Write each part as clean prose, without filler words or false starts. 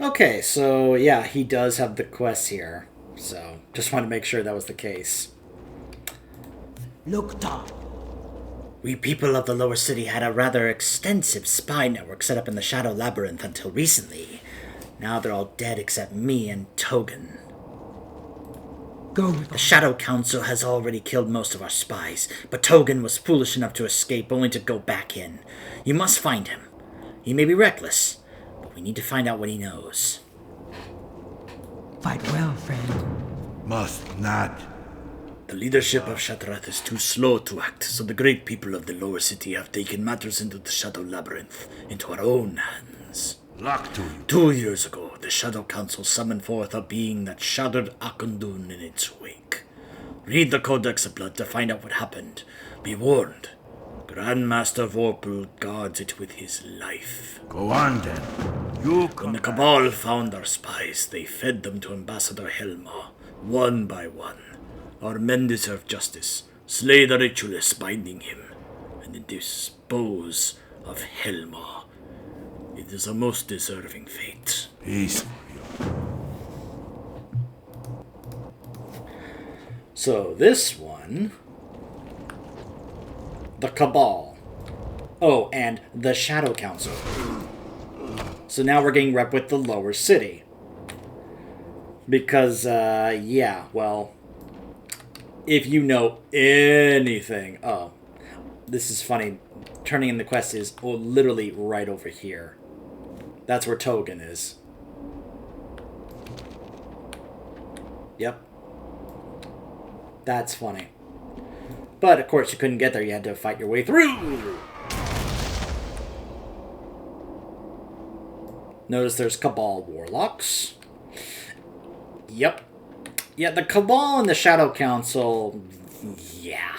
Okay, so yeah, he does have the quest here. So, just wanted to make sure that was the case. Look, Tom. We people of the lower city had a rather extensive spy network set up in the Shadow Labyrinth until recently. Now they're all dead except me and Togan. Go. The Shadow Council has already killed most of our spies, but Togan was foolish enough to escape only to go back in. You must find him. He may be reckless, but we need to find out what he knows. Fight well, friend. Must not. The leadership of Shadrath is too slow to act, so the great people of the lower city have taken matters into the Shadow Labyrinth, into our own hands. Luck to you. 2 years ago, the Shadow Council summoned forth a being that shadowed Akundun in its wake. Read the Codex of Blood to find out what happened. Be warned, Grandmaster Vorpal guards it with his life. Go on then. You When come the back. Cabal found our spies, they fed them to Ambassador Helma, one by one. Our men deserve justice. Slay the ritualist binding him, and then dispose of Helma. It is a most deserving fate. Peace. So this one, the Cabal. Oh, and the Shadow Council. So now we're getting rep with the lower city. Because, yeah, well, if you know anything... Oh, this is funny. Turning in the quest is literally right over here. That's where Togan is. Yep. That's funny. But, of course, you couldn't get there. You had to fight your way through. Notice there's Cabal Warlocks. Yep. Yeah, the Cabal and the Shadow Council... Yeah.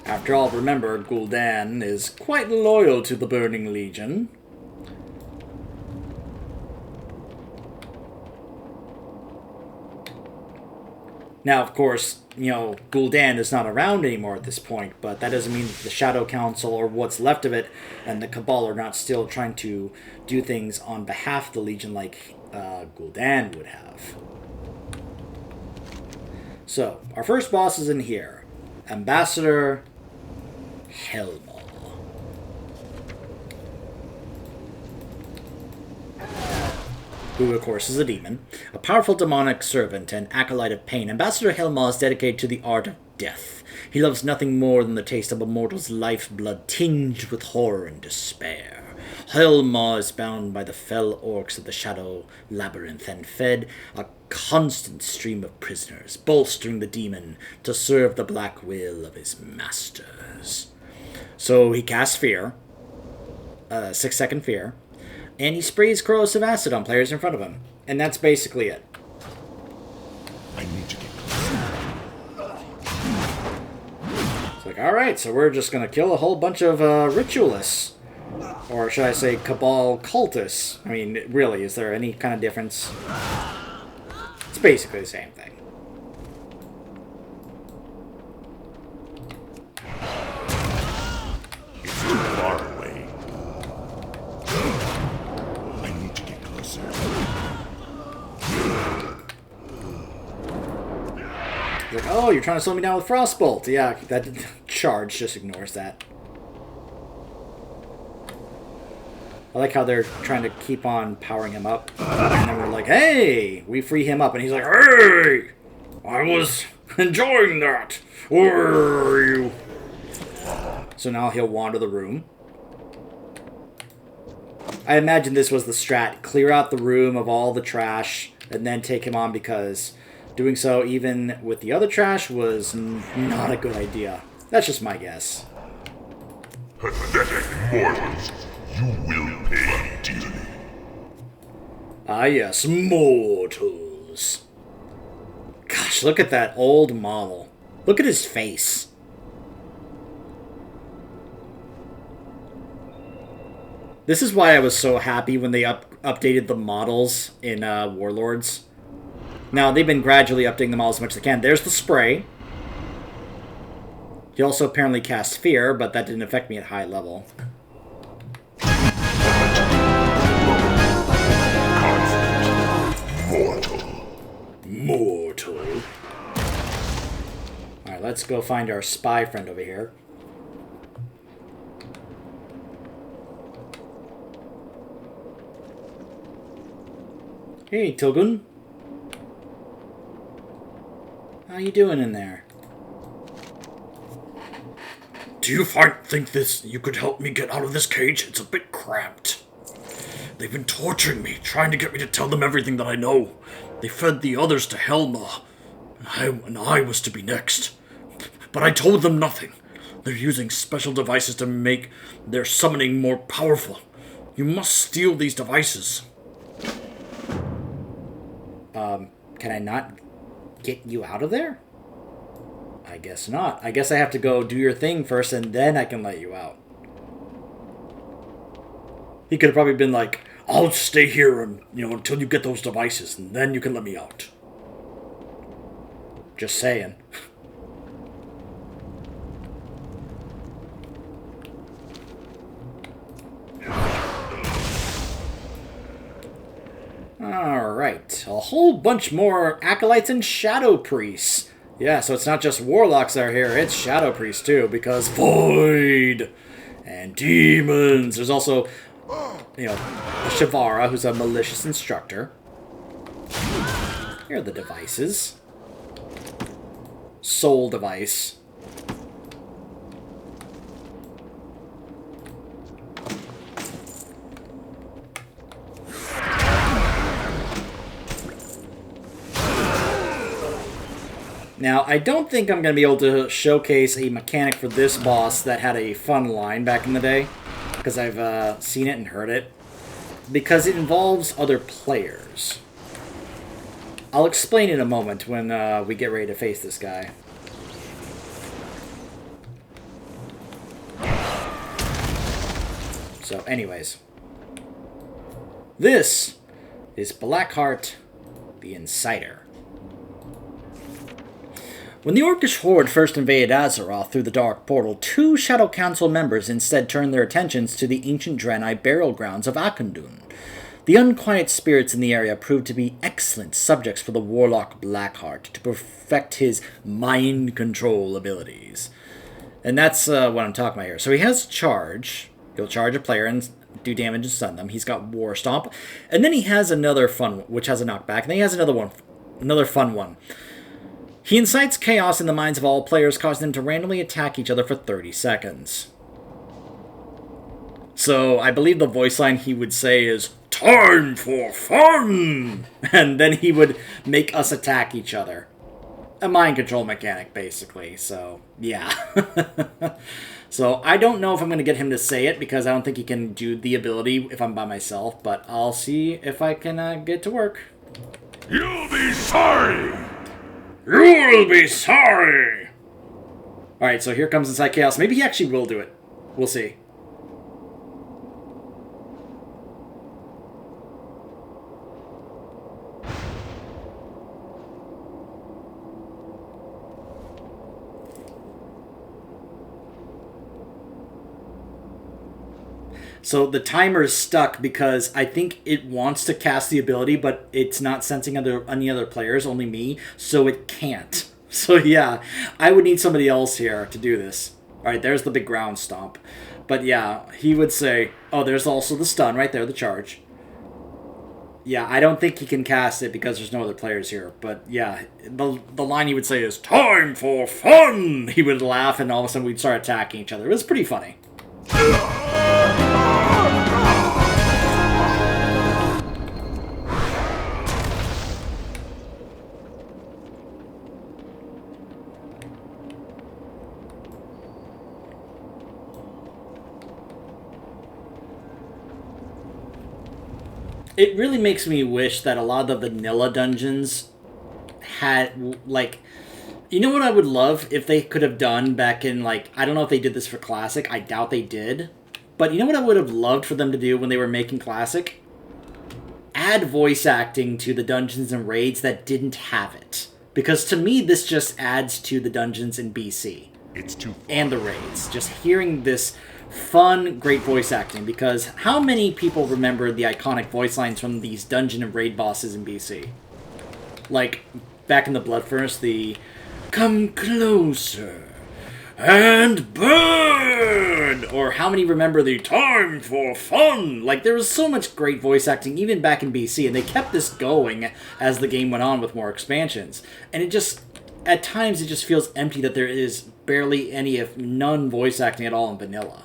After all, remember, Gul'dan is quite loyal to the Burning Legion. Now, of course, you know, Gul'dan is not around anymore at this point, but that doesn't mean that the Shadow Council, or what's left of it, and the Cabal are not still trying to do things on behalf of the Legion like Gul'dan would have. So, our first boss is in here. Ambassador Helma. Who, of course, is a demon. A powerful demonic servant and acolyte of pain, Ambassador Helma is dedicated to the art of death. He loves nothing more than the taste of a mortal's lifeblood tinged with horror and despair. Helma is bound by the fell orcs of the Shadow Labyrinth and fed a constant stream of prisoners, bolstering the demon to serve the black will of his masters. So he casts Fear, 6-second Fear, and he sprays corrosive acid on players in front of him. And that's basically it. I need to get closer. It's like, alright, so we're just going to kill a whole bunch of ritualists. Or should I say Cabal cultists? I mean, really, is there any kind of difference? It's basically the same thing. It's too far away. I need to get closer. He's like, oh, you're trying to slow me down with Frostbolt. Yeah, that charge just ignores that. I like how they're trying to keep on powering him up. And then we're like, hey, we free him up. And he's like, hey, I was enjoying that. Where are you? So now he'll wander the room. I imagine this was the strat. Clear out the room of all the trash and then take him on, because doing so even with the other trash was not a good idea. That's just my guess. Pathetic mortals. You will pay dearly. Ah, yes, mortals. Gosh, look at that old model. Look at his face. This is why I was so happy when they updated the models in Warlords. Now, they've been gradually updating them all as much as they can. There's the spray. He also apparently cast Fear, but that didn't affect me at high level. let's go find our spy friend over here. Hey, Tilgun. How you doing in there? Do you think you could help me get out of this cage? It's a bit cramped. They've been torturing me, trying to get me to tell them everything that I know. They fed the others to Helma, and I was to be next. But I told them nothing. They're using special devices to make their summoning more powerful. You must steal these devices. Can I not get you out of there? I guess not. I guess I have to go do your thing first, and then I can let you out. He could have probably been like, I'll stay here and, until you get those devices, and then you can let me out. Just saying. Alright, a whole bunch more acolytes and shadow priests. Yeah, so it's not just warlocks that are here, it's shadow priests too, because void and demons. There's also, a Shavara, who's a malicious instructor. Here are the devices. Soul device. Now, I don't think I'm going to be able to showcase a mechanic for this boss that had a fun line back in the day, because I've seen it and heard it, because it involves other players. I'll explain in a moment when we get ready to face this guy. So, anyways. This is Blackheart the Insider. When the Orcish Horde first invaded Azeroth through the Dark Portal, 2 Shadow Council members instead turned their attentions to the ancient Draenei burial grounds of Akundun. The unquiet spirits in the area proved to be excellent subjects for the warlock Blackheart to perfect his mind control abilities. And that's what I'm talking about here. So he has Charge. He'll charge a player and do damage and stun them. He's got War Stomp. And then he has another fun one, which has a knockback. And then he has another fun one. He incites chaos in the minds of all players, causing them to randomly attack each other for 30 seconds. So, I believe the voice line he would say is, "Time for fun!" And then he would make us attack each other. A mind control mechanic, basically. So, yeah. So, I don't know if I'm going to get him to say it, because I don't think he can do the ability if I'm by myself, but I'll see if I can get to work. You'll be sorry! You'll be sorry! Alright, so here comes Incite Chaos. Maybe he actually will do it. We'll see. So the timer is stuck because I think it wants to cast the ability, but it's not sensing any other players, only me, so it can't. So yeah, I would need somebody else here to do this. Alright, there's the big ground stomp. But yeah, he would say, oh, there's also the stun right there, the charge. Yeah, I don't think he can cast it because there's no other players here. But yeah, the line he would say is, "Time for fun!" He would laugh and all of a sudden we'd start attacking each other. It was pretty funny. It really makes me wish that a lot of the vanilla dungeons had, like... You know what I would love if they could have done back in, like... I don't know if they did this for Classic. I doubt they did. But you know what I would have loved for them to do when they were making Classic? Add voice acting to the dungeons and raids that didn't have it. Because to me, this just adds to the dungeons in BC. It's too far. And the raids. Just hearing this... fun, great voice acting, because how many people remember the iconic voice lines from these dungeon and raid bosses in BC? Like, back in the Blood Furnace, the Come closer and burn! Or how many remember the time for fun? Like, there was so much great voice acting, even back in BC, and they kept this going as the game went on with more expansions. And it just, at times, it just feels empty that there is barely any, if none, voice acting at all in vanilla.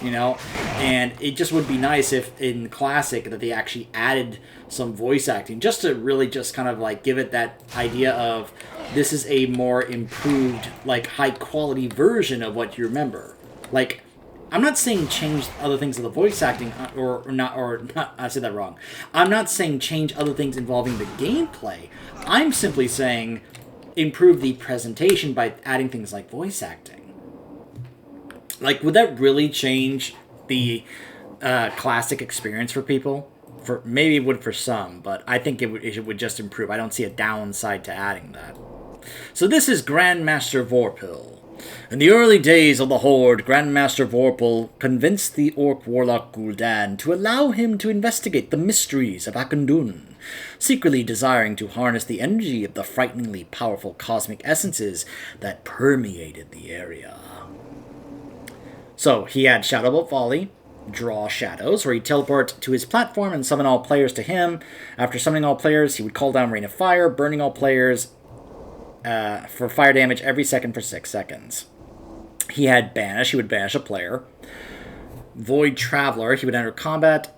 You know? And it just would be nice if in Classic that they actually added some voice acting, just to really just kind of like give it that idea of this is a more improved, like, high-quality version of what you remember. Like, I'm not saying change other things of the voice acting, or not, I said that wrong. I'm not saying change other things involving the gameplay. I'm simply saying improve the presentation by adding things like voice acting. Like, would that really change the Classic experience for people? For maybe it would for some, but I think it would just improve. I don't see a downside to adding that. So this is Grandmaster Vorpal. In the early days of the Horde, Grandmaster Vorpal convinced the Orc Warlock Gul'dan to allow him to investigate the mysteries of Akundun, secretly desiring to harness the energy of the frighteningly powerful cosmic essences that permeated the area. So he had Shadow Bolt Volley, Draw Shadows, where he'd teleport to his platform and summon all players to him. After summoning all players, he would call down Rain of Fire, burning all players for fire damage every second for 6 seconds. He had Banish. He would banish a player. Void Traveler. He would enter combat.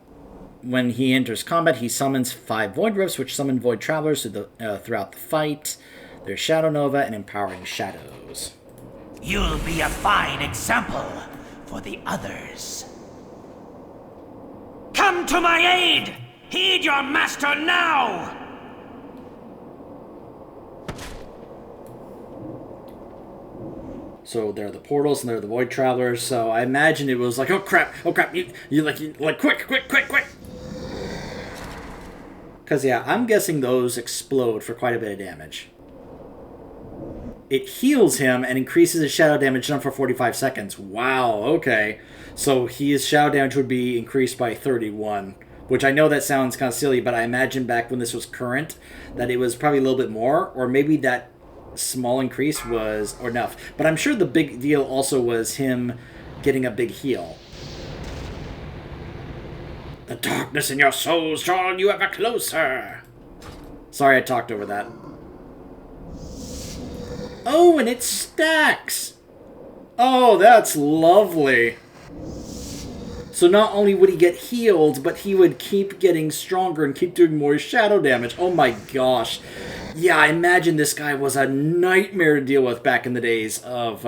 When he enters combat, he summons 5 Void Rifts, which summon Void Travelers throughout the fight. There's Shadow Nova and Empowering Shadows. You'll be a fine example for the others. Come to my aid! Heed your master now! So there are the portals and there are the Void Travelers. So I imagine it was like, oh crap, you like quick. Because yeah, I'm guessing those explode for quite a bit of damage. It heals him and increases his shadow damage done for 45 seconds. Wow, okay. So his shadow damage would be increased by 31. Which I know that sounds kind of silly, but I imagine back when this was current, that it was probably a little bit more, or maybe that small increase was enough. But I'm sure the big deal also was him getting a big heal. The darkness in your souls draw you ever closer. Sorry I talked over that. Oh, and it stacks! Oh, that's lovely. So not only would he get healed, but he would keep getting stronger and keep doing more shadow damage. Oh my gosh. Yeah, I imagine this guy was a nightmare to deal with back in the days of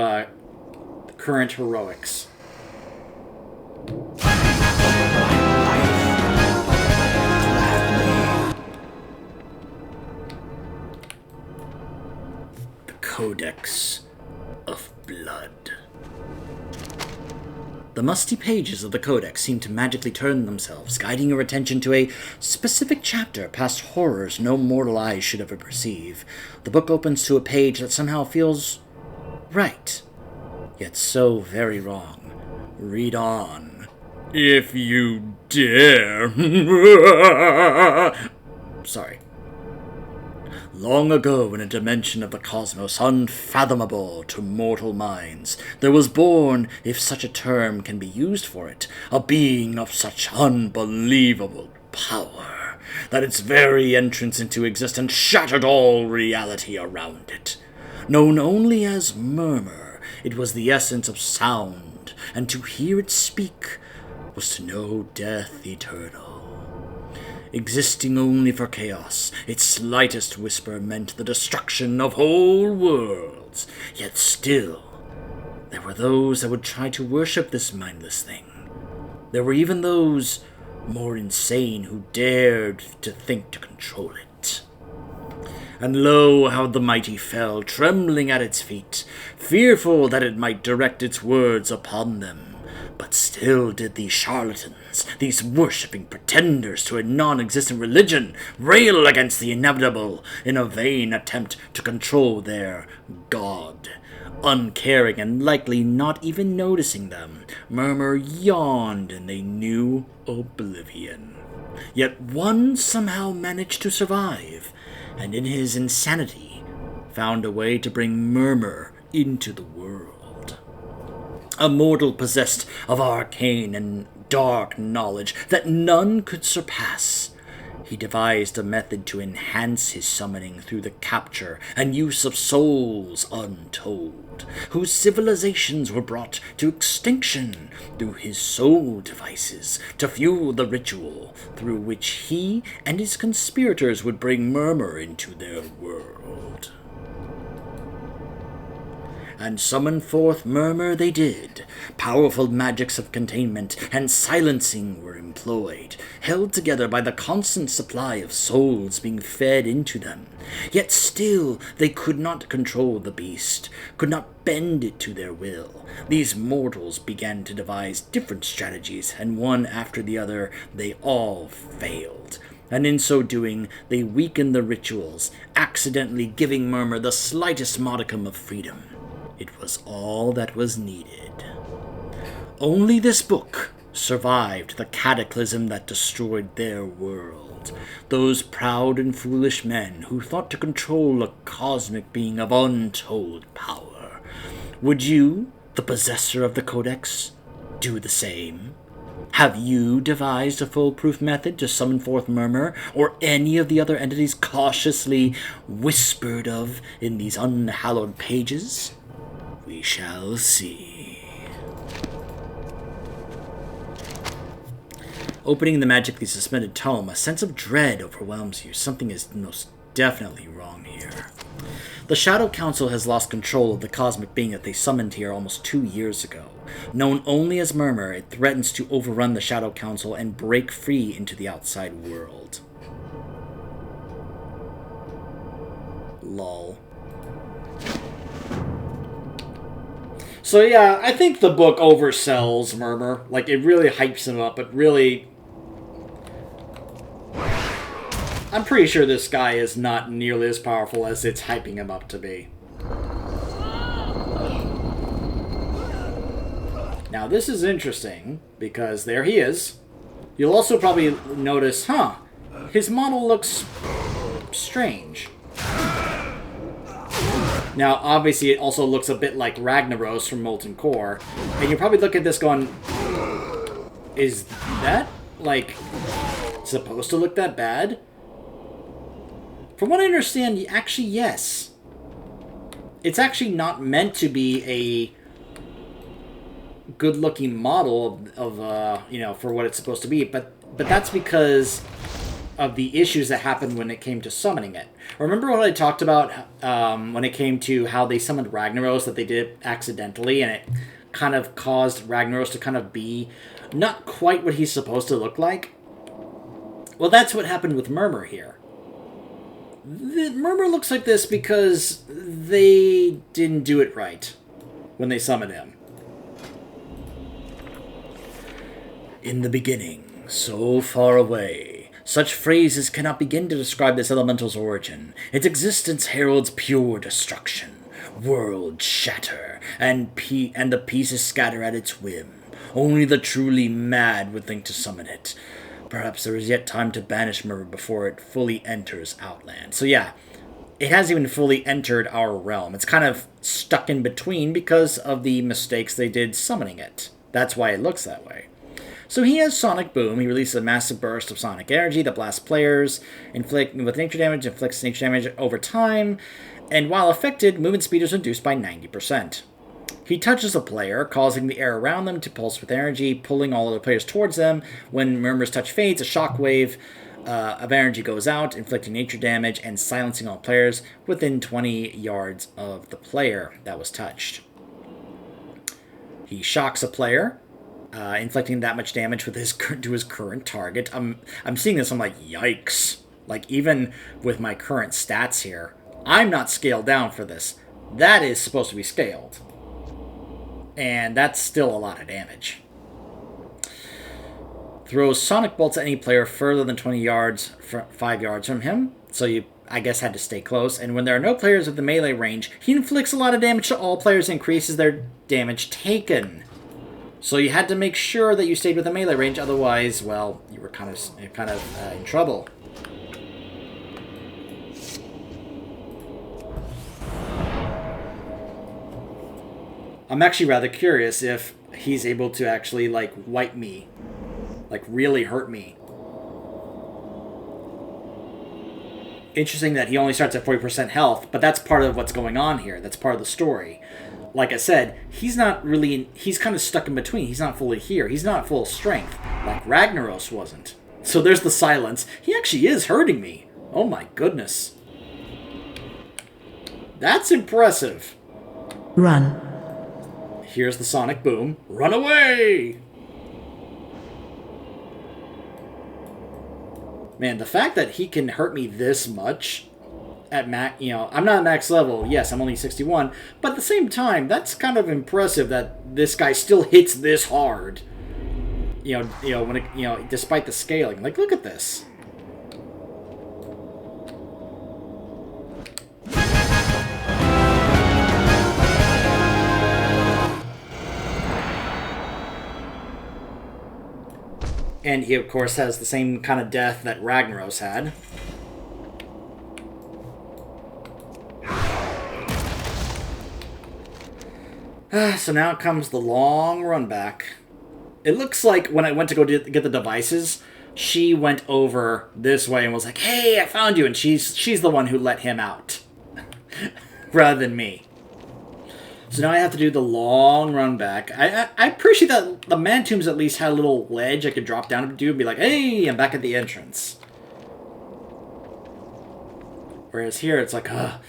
current heroics. The Codex of Blood. The musty pages of the Codex seem to magically turn themselves, guiding your attention to a specific chapter past horrors no mortal eyes should ever perceive. The book opens to a page that somehow feels right, yet so very wrong. Read on. If you dare. Sorry. Long ago, in a dimension of the cosmos unfathomable to mortal minds, there was born, if such a term can be used for it, a being of such unbelievable power, that its very entrance into existence shattered all reality around it. Known only as Murmur, it was the essence of sound, and to hear it speak was to know death eternal. Existing only for chaos, its slightest whisper meant the destruction of whole worlds. Yet still, there were those that would try to worship this mindless thing. There were even those more insane who dared to think to control it. And lo, how the mighty fell, trembling at its feet, fearful that it might direct its words upon them. But still did these charlatans, these worshipping pretenders to a non-existent religion, rail against the inevitable in a vain attempt to control their God. Uncaring and likely not even noticing them, Murmur yawned in a new oblivion. Yet one somehow managed to survive, and in his insanity, found a way to bring Murmur into the world. A mortal possessed of arcane and dark knowledge that none could surpass. He devised a method to enhance his summoning through the capture and use of souls untold, whose civilizations were brought to extinction through his soul devices to fuel the ritual through which he and his conspirators would bring Murmur into their world. And summon forth Murmur they did. Powerful magics of containment and silencing were employed, held together by the constant supply of souls being fed into them. Yet still they could not control the beast, could not bend it to their will. These mortals began to devise different strategies, and one after the other they all failed. And in so doing, they weakened the rituals, accidentally giving Murmur the slightest modicum of freedom. It was all that was needed. Only this book survived the cataclysm that destroyed their world. Those proud and foolish men who thought to control a cosmic being of untold power. Would you, the possessor of the Codex, do the same? Have you devised a foolproof method to summon forth Murmur, or any of the other entities cautiously whispered of in these unhallowed pages? We shall see. Opening the magically suspended tome, a sense of dread overwhelms you. Something is most definitely wrong here. The Shadow Council has lost control of the cosmic being that they summoned here almost 2 years ago. Known only as Murmur, it threatens to overrun the Shadow Council and break free into the outside world. Lol. So yeah, I think the book oversells Murmur. Like, it really hypes him up, but really... I'm pretty sure this guy is not nearly as powerful as it's hyping him up to be. Now, this is interesting, because there he is. You'll also probably notice, his model looks strange. Now, obviously, it also looks a bit like Ragnaros from Molten Core. And you probably look at this going, is that, like, supposed to look that bad? From what I understand, actually, yes. It's actually not meant to be a good-looking model of for what it's supposed to be. But that's because of the issues that happened when it came to summoning it. Remember what I talked about when it came to how they summoned Ragnaros, that they did it accidentally, and it kind of caused Ragnaros to kind of be not quite what he's supposed to look like? Well, that's what happened with Murmur here. The Murmur looks like this because they didn't do it right when they summoned him. In the beginning, so far away, such phrases cannot begin to describe this elemental's origin. Its existence heralds pure destruction, worlds shatter, and the pieces scatter at its whim. Only the truly mad would think to summon it. Perhaps there is yet time to banish Murmur before it fully enters Outland. So yeah, it hasn't even fully entered our realm. It's kind of stuck in between because of the mistakes they did summoning it. That's why it looks that way. So he has Sonic Boom. He releases a massive burst of sonic energy that blasts players, inflicts nature damage over time, and while affected, movement speed is reduced by 90%. He touches a player, causing the air around them to pulse with energy, pulling all other players towards them. When Murmur's touch fades, a shockwave of energy goes out, inflicting nature damage and silencing all players within 20 yards of the player that was touched. He shocks a player, inflicting that much damage with to his current target. I'm seeing this, I'm like, yikes. Like, even with my current stats here, I'm not scaled down for this. That is supposed to be scaled. And that's still a lot of damage. Throws sonic bolts at any player further than 20 yards, 5 yards from him. So you, I guess, had to stay close. And when there are no players with the melee range, he inflicts a lot of damage to all players and increases their damage taken. So you had to make sure that you stayed with the melee range. Otherwise, well, you were kind of in trouble. I'm actually rather curious if he's able to actually, like, wipe me. Like, really hurt me. Interesting that he only starts at 40% health, but that's part of what's going on here. That's part of the story. Like I said, he's not really... He's kind of stuck in between. He's not fully here. He's not full strength, like Ragnaros wasn't. So there's the silence. He actually is hurting me. Oh my goodness. That's impressive. Run. Here's the sonic boom. Run away! Man, the fact that he can hurt me this much at max, I'm not at max level. Yes, I'm only 61, but at the same time, that's kind of impressive that this guy still hits this hard. When it, despite the scaling. Like, look at this. And he, of course, has the same kind of death that Ragnaros had. So now comes the long run back. It looks like when I went to go get the devices, she went over this way and was like, "Hey, I found you," and she's the one who let him out, rather than me. So now I have to do the long run back. I appreciate that the man tombs at least had a little ledge I could drop down and do and be like, "Hey, I'm back at the entrance." Whereas here it's like, alright,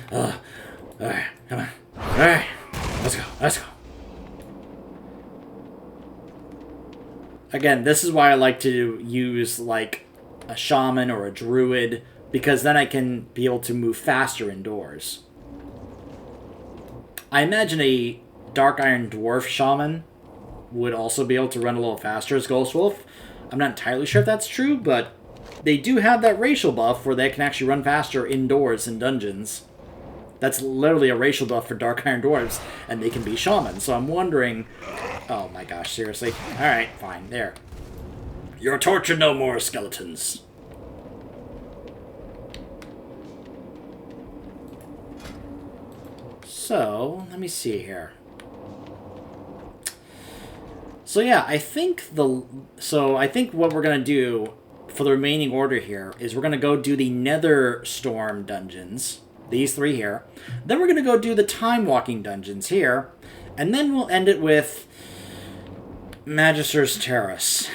come on, alright, let's go. Again, this is why I like to use, like, a shaman or a druid, because then I can be able to move faster indoors. I imagine a Dark Iron Dwarf shaman would also be able to run a little faster as Ghost Wolf. I'm not entirely sure if that's true, but they do have that racial buff where they can actually run faster indoors in dungeons. That's literally a racial buff for Dark Iron Dwarves, and they can be shamans. So I'm wondering... Oh my gosh, seriously? Alright, fine, there. You're tortured no more, skeletons. So, let me see here. So yeah, I think what we're gonna do for the remaining order here is we're gonna go do the Nether Storm dungeons, these three here. Then we're gonna go do the Time Walking dungeons here, and then we'll end it with Magister's Terrace.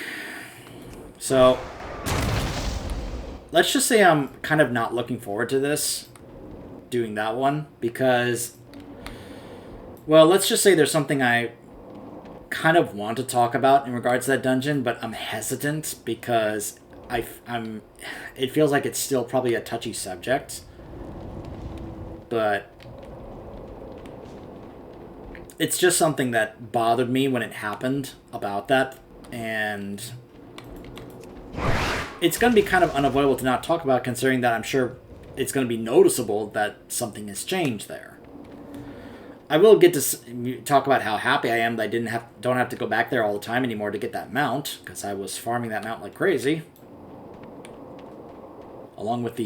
So, let's just say I'm kind of not looking forward to this, doing that one, because, well, let's just say there's something I kind of want to talk about in regards to that dungeon, but I'm hesitant because it feels like it's still probably a touchy subject, but it's just something that bothered me when it happened about that, and it's going to be kind of unavoidable to not talk about, considering that I'm sure it's going to be noticeable that something has changed there. I will get to talk about how happy I am that I don't have to go back there all the time anymore to get that mount, because I was farming that mount like crazy. Along with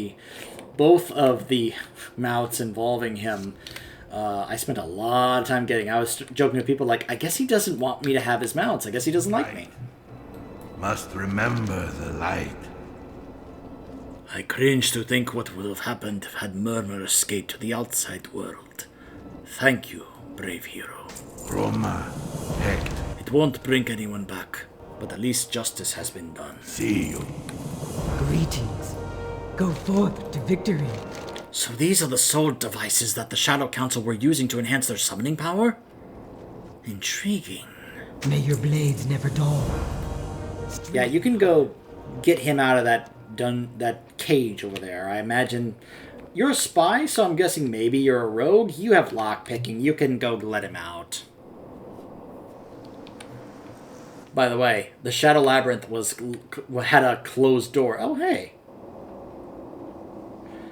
both of the mounts involving him. I spent a lot of time getting... I was joking with people like, I guess he doesn't want me to have his mounts. I guess he doesn't like me. Must remember the light. I cringe to think what would have happened had Murmur escaped to the outside world. Thank you, brave hero. Roma, Hect, It won't bring anyone back, but at least justice has been done. see you. Greetings. Go forth to victory. So these are the soul devices that the Shadow Council were using to enhance their summoning power? Intriguing. May your blades never dull. Yeah, you can go get him out of that cage over there. I imagine you're a spy, so I'm guessing maybe you're a rogue. You have lockpicking. You can go let him out. By the way, the Shadow Labyrinth had a closed door. Oh, hey.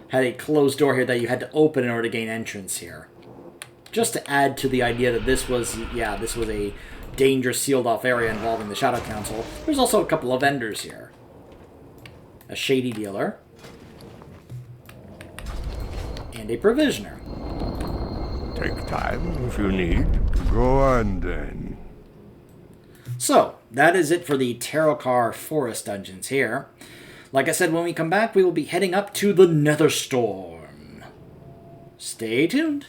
Had a closed door here that you had to open in order to gain entrance here. Just to add to the idea that this was a dangerous sealed-off area involving the Shadow Council. There's also a couple of vendors here. A shady dealer. And a provisioner. take time if you need. Go on then. So, that is it for the Terrorcar Forest dungeons here. Like I said, when we come back, we will be heading up to the Netherstorm. Stay tuned.